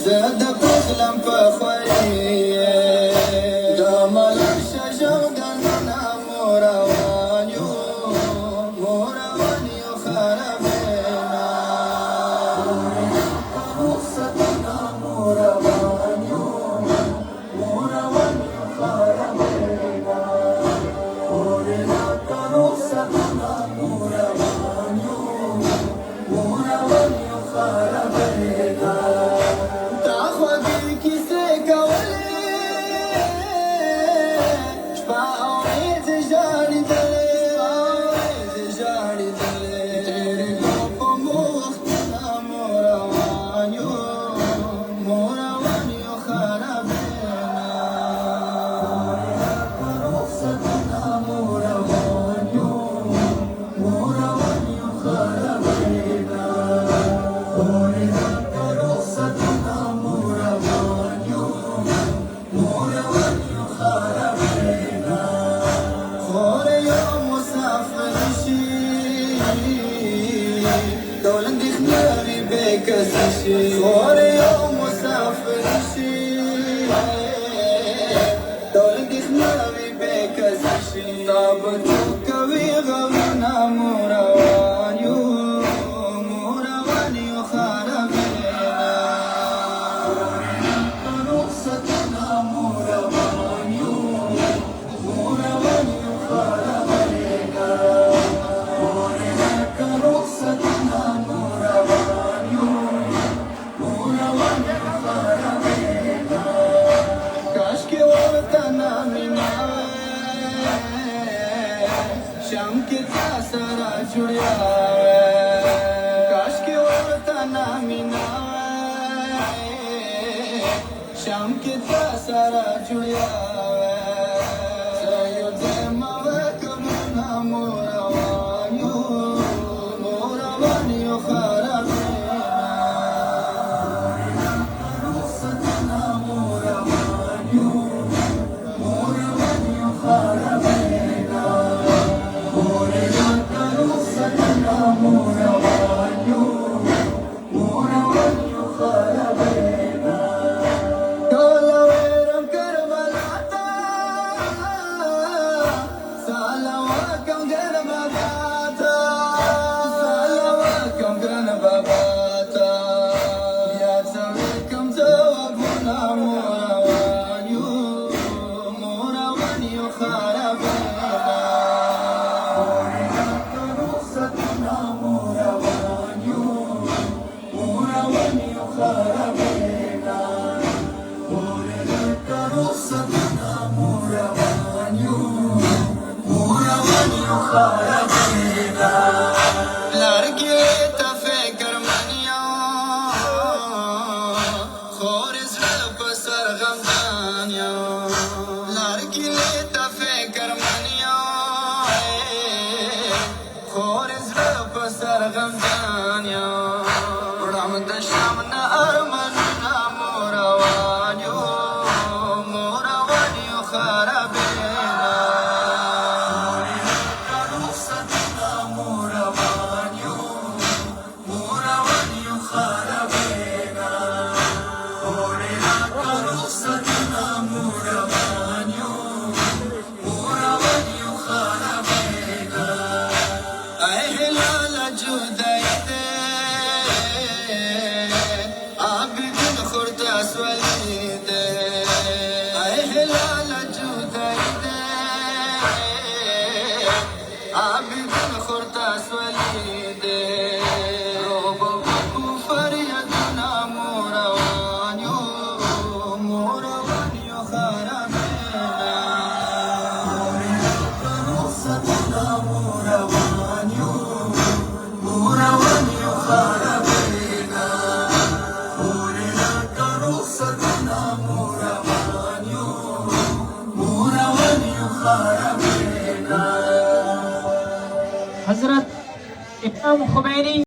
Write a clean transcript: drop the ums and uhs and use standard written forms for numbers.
زاد بغلم فخوري داملك شجودن موروانيو موروانيو خربنا رخصتنا موروانيو موروانيو خربنا ورناك رخصتنا موروانيو موروانيو خربنا دولن دي خناري بك سشي خور يوم مسافر شي دولن دي خناري بك سشي طابتو كوي غمنا موروانيو موروانيو خربنا رخصتنا موروانيو موروانيو خربنا رخصتنا موروانيو موروانيو خربنا كاشكي وطنا منا شام के सारा जुड़िया काश के वतना मिना शाम के सारा जुड़िया सयोदे मवे कमना मोरवानियो मोरवानियो खरबना रखसतना मोरवानियो मोरवानियो खरबना موروانيو موروانيو خربنا تولا ويرم كربلاتا سالواكم جرباتا سالواكم جرباتا يا سويكم توابنا موروانيو موروانيو خربنا موروانيو موروانيو خربنا ورناك رخصتنا موروانيو موروانيو خربنا لارقي تفكر منيا خورز بسر غمدانيا لارقي تفكر منيا خورز بسر غمدانيا رحمت شامنا أرماننا موروانيو موروانيو خربنا رخصتنا موروانيو موروانيو خربنا رخصتنا موروانيو موروانيو خربنا أهلا جودي عباس وليده روبو فريدنا موروانيو موروانيو خرمنا رخصتنا موروانيو موروانيو خرمنا ولك رخصتنا موروانيو موروانيو خرمنا हजरत इमाम खुमैनी